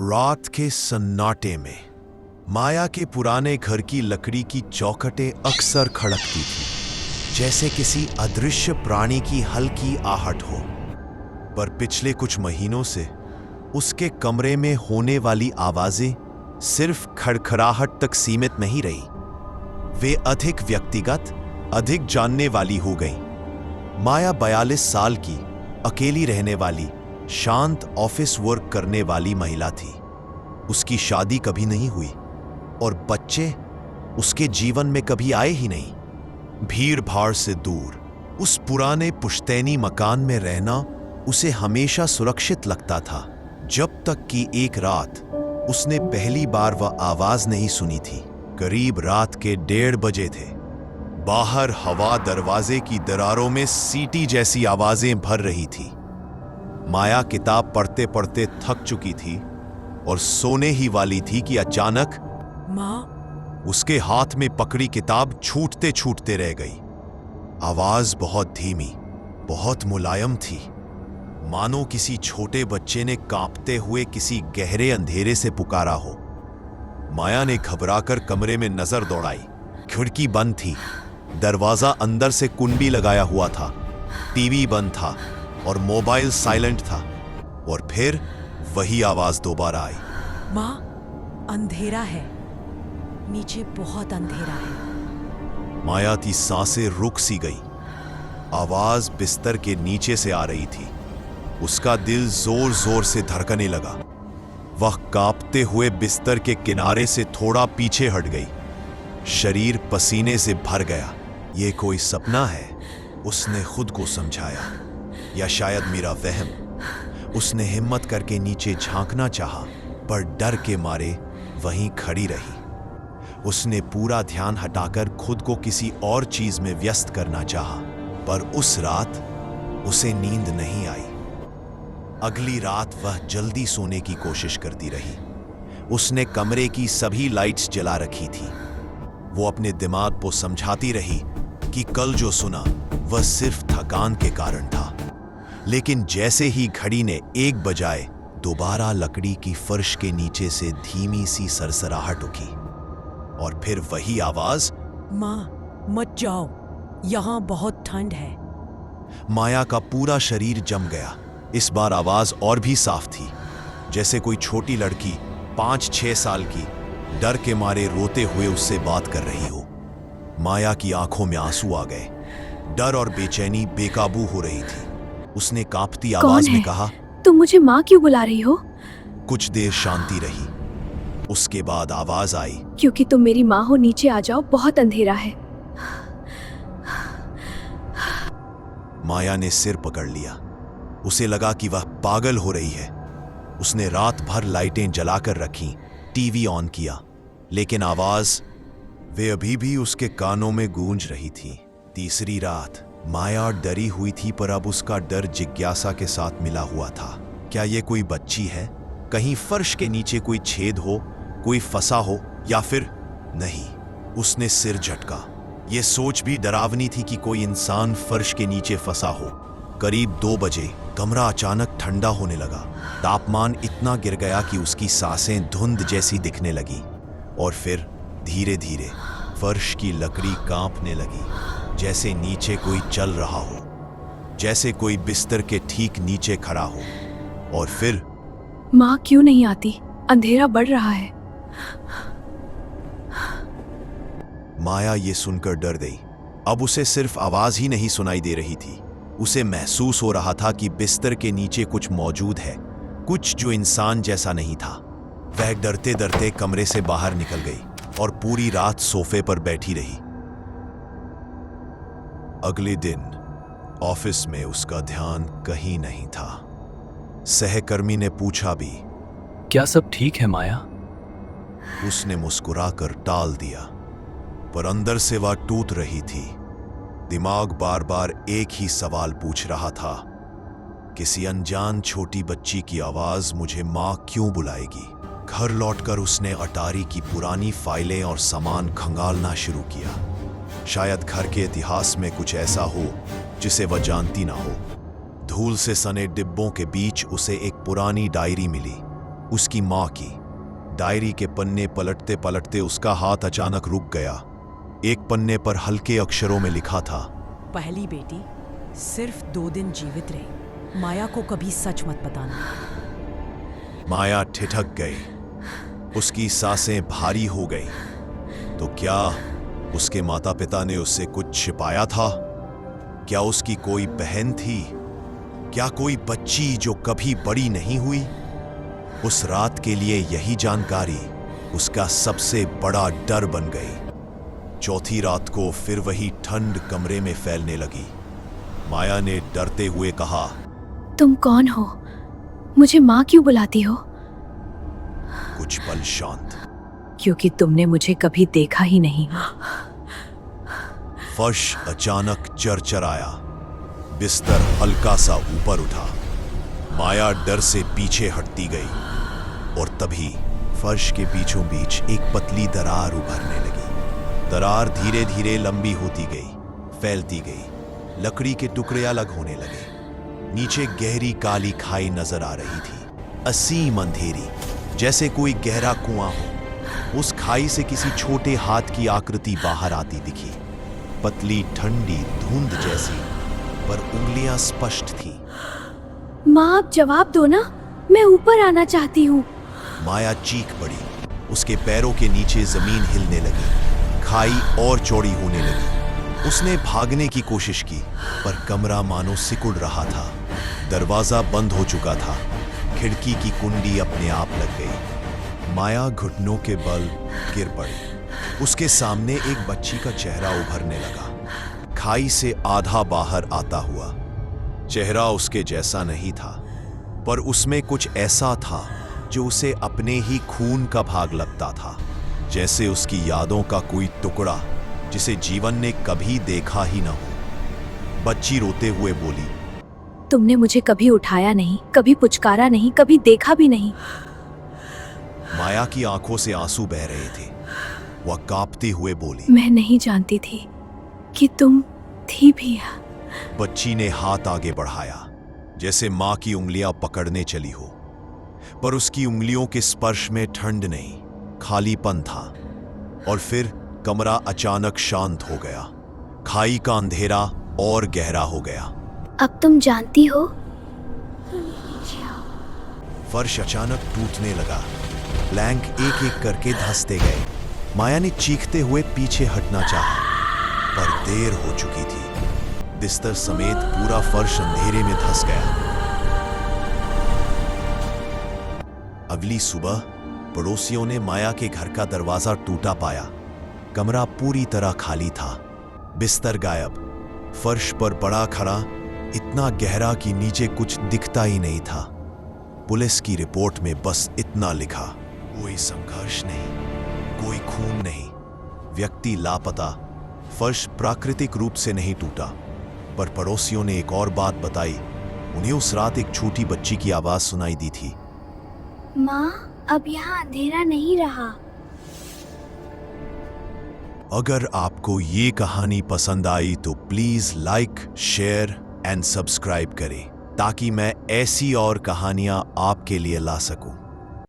रात के सन्नाटे में माया के पुराने घर की लकड़ी की चौखटें अक्सर खड़कती थी, जैसे किसी अदृश्य प्राणी की हल्की आहट हो। पर पिछले कुछ महीनों से उसके कमरे में होने वाली आवाजें सिर्फ खड़खड़ाहट तक सीमित नहीं रही, वे अधिक व्यक्तिगत, अधिक जानने वाली हो गईं। माया 42 साल की, अकेली रहने वाली, शांत ऑफिस वर्क करने वाली महिला थी। उसकी शादी कभी नहीं हुई और बच्चे उसके जीवन में कभी आए ही नहीं। भीड़ भाड़ से दूर उस पुराने पुश्तैनी मकान में रहना उसे हमेशा सुरक्षित लगता था, जब तक कि एक रात उसने पहली बार वह आवाज नहीं सुनी थी। करीब रात के 1:30 बजे थे। बाहर हवा दरवाजे की दरारों में सीटी जैसी आवाजें भर रही थी। माया किताब पढ़ते पढ़ते थक चुकी थी और सोने ही वाली थी कि अचानक माँ, उसके हाथ में पकड़ी किताब छूटते छूटते रह गई। आवाज बहुत धीमी, बहुत मुलायम थी, मानो किसी छोटे बच्चे ने कांपते हुए किसी गहरे अंधेरे से पुकारा हो। माया ने घबराकर कमरे में नजर दौड़ाई। खिड़की बंद थी, दरवाजा अंदर से कुंडी लगाया हुआ था, टीवी बंद था और मोबाइल साइलेंट था। और फिर वही आवाज दोबारा आई। माँ, अंधेरा है, नीचे बहुत अंधेरा है। माया की सांसें रुक सी गई। आवाज बिस्तर के नीचे से आ रही थी। उसका दिल जोर जोर से धड़कने लगा। वह कांपते हुए बिस्तर के किनारे से थोड़ा पीछे हट गई। शरीर पसीने से भर गया। ये कोई सपना है, उसने खुद को समझाया, या शायद मेरा वहम। उसने हिम्मत करके नीचे झांकना चाहा, पर डर के मारे वहीं खड़ी रही। उसने पूरा ध्यान हटाकर खुद को किसी और चीज में व्यस्त करना चाहा, पर उस रात उसे नींद नहीं आई। अगली रात वह जल्दी सोने की कोशिश करती रही। उसने कमरे की सभी लाइट्स जला रखी थी। वो अपने दिमाग को समझाती रही कि कल जो सुना वह सिर्फ थकान के कारण था। लेकिन जैसे ही घड़ी ने 1 बजाए, दोबारा लकड़ी की फर्श के नीचे से धीमी सी सरसराहट उठी और फिर वही आवाज, माँ, मत जाओ, यहाँ बहुत ठंड है। माया का पूरा शरीर जम गया। इस बार आवाज और भी साफ थी, जैसे कोई छोटी लड़की 5-6 साल की डर के मारे रोते हुए उससे बात कर रही हो। माया की आंखों में आंसू आ गए। डर और बेचैनी बेकाबू हो रही थी। उसने कांपती आवाज में कहा, तुम मुझे माँ क्यों बुला रही हो? कुछ देर शांति रही। उसके बाद आवाज आई, क्योंकि तुम मेरी माँ हो, नीचे आ जाओ, बहुत अंधेरा है। माया ने सिर पकड़ लिया। उसे लगा कि वह पागल हो रही है। उसने रात भर लाइटें जलाकर रखीं, टीवी ऑन किया, लेकिन आवाज वे अभी भी उसके कानों में गूंज रही थी। तीसरी रात माया डरी हुई थी, पर अब उसका डर जिज्ञासा के साथ मिला हुआ था। क्या ये कोई बच्ची है? कहीं फर्श के नीचे कोई छेद हो, कोई फंसा हो, या फिर नहीं। उसने सिर झटका। यह सोच भी डरावनी थी कि कोई इंसान फर्श के नीचे फंसा हो। करीब 2 बजे कमरा अचानक ठंडा होने लगा। तापमान इतना गिर गया कि उसकी सांसें धुंध जैसी दिखने लगी। और फिर धीरे धीरे फर्श की लकड़ी कांपने लगी, जैसे नीचे कोई चल रहा हो, जैसे कोई बिस्तर के ठीक नीचे खड़ा हो। और फिर माँ क्यों नहीं आती? अंधेरा बढ़ रहा है। माया ये सुनकर डर गई। अब उसे सिर्फ आवाज ही नहीं सुनाई दे रही थी, उसे महसूस हो रहा था कि बिस्तर के नीचे कुछ मौजूद है, कुछ जो इंसान जैसा नहीं था। वह डरते डरते कमरे से बाहर निकल गई और पूरी रात सोफे पर बैठी रही। अगले दिन ऑफिस में उसका ध्यान कहीं नहीं था। सहकर्मी ने पूछा भी, क्या सब ठीक है माया? उसने मुस्कुराकर टाल दिया, पर अंदर से वह टूट रही थी। दिमाग बार बार एक ही सवाल पूछ रहा था, किसी अनजान छोटी बच्ची की आवाज मुझे माँ क्यों बुलाएगी? घर लौटकर उसने अटारी की पुरानी फाइलें और सामान खंगालना शुरू किया। शायद घर के इतिहास में कुछ ऐसा हो जिसे वह जानती ना हो। धूल से सने डिब्बों के बीच उसे एक पुरानी डायरी मिली, उसकी मां की। डायरी के पन्ने पलटते पलटते उसका हाथ अचानक रुक गया। एक पन्ने पर हल्के अक्षरों में लिखा था, पहली बेटी सिर्फ 2 दिन जीवित रही, माया को कभी सच मत बताना। माया ठिठक गई, उसकी सांसें भारी हो गई। तो क्या उसके माता पिता ने उससे कुछ छिपाया था? क्या उसकी कोई बहन थी? क्या कोई बच्ची जो कभी बड़ी नहीं हुई? उस रात के लिए यही जानकारी उसका सबसे बड़ा डर बन गई। चौथी रात को फिर वही ठंड कमरे में फैलने लगी। माया ने डरते हुए कहा, तुम कौन हो? मुझे माँ क्यों बुलाती हो? कुछ पल शांत। क्योंकि तुमने मुझे कभी देखा ही नहीं। फर्श अचानक चरचराया, बिस्तर हल्का सा ऊपर उठा। माया डर से पीछे हटती गई और तभी फर्श के बीचों बीच एक पतली दरार उभरने लगी। दरार धीरे धीरे लंबी होती गई, फैलती गई। लकड़ी के टुकड़े अलग होने लगे। नीचे गहरी काली खाई नजर आ रही थी, असीम अंधेरी, जैसे कोई गहरा कुआं हो। उस खाई से किसी छोटे हाथ की आकृति बाहर आती दिखी, पतली ठंडी धुंध जैसी, पर उंगलियां स्पष्ट थी। माँ, आप जवाब दो ना, मैं ऊपर आना चाहती हूँ। माया चीख पड़ी। उसके पैरों के नीचे जमीन हिलने लगी, खाई और चौड़ी होने लगी। उसने भागने की कोशिश की, पर कमरा मानो सिकुड़ रहा था। दरवाजा बंद हो चुका था, खिड़की की कुंडी अपने आप लग गई। माया घुटनों के बल गिर पड़ी। उसके सामने एक बच्ची का चेहरा उभरने लगा, खाई से आधा बाहर आता हुआ। चेहरा उसके जैसा नहीं था, पर उसमें कुछ ऐसा था जो उसे अपने ही खून का भाग लगता था, जैसे उसकी यादों का कोई टुकड़ा जिसे जीवन ने कभी देखा ही न हो। बच्ची रोते हुए बोली, तुमने मुझे कभी उठाया नहीं, कभी पुचकारा नहीं, कभी देखा भी नहीं। माया की आंखों से आंसू बह रहे थे। वह कांपते हुए बोली, मैं नहीं जानती थी कि तुम थी भी यहाँ। बच्ची ने हाथ आगे बढ़ाया, जैसे मां की उंगलियां पकड़ने चली हो, पर उसकी उंगलियों के स्पर्श में ठंड नहीं, खालीपन था। और फिर कमरा अचानक शांत हो गया। खाई का अंधेरा और गहरा हो गया। अब तुम जानती हो? फर्श अचानक टूटने लगा, प्लैंक एक एक करके धंसते गए। माया ने चीखते हुए पीछे हटना चाहा, पर देर हो चुकी थी। बिस्तर समेत पूरा फर्श अंधेरे में धंस गया। अगली सुबह पड़ोसियों ने माया के घर का दरवाजा टूटा पाया। कमरा पूरी तरह खाली था, बिस्तर गायब, फर्श पर पड़ा खड़ा, इतना गहरा कि नीचे कुछ दिखता ही नहीं था। पुलिस की रिपोर्ट में बस इतना लिखा, कोई संघर्ष नहीं, कोई खून नहीं, व्यक्ति लापता। फर्श प्राकृतिक रूप से नहीं टूटा, पर पड़ोसियों ने एक और बात बताई। उन्हें उस रात एक छोटी बच्ची की आवाज सुनाई दी थी, माँ, अब यहाँ अंधेरा नहीं रहा। अगर आपको ये कहानी पसंद आई तो please like, share and subscribe करें, ताकि मैं ऐसी और कहानियां आपके लिए ला सकूं।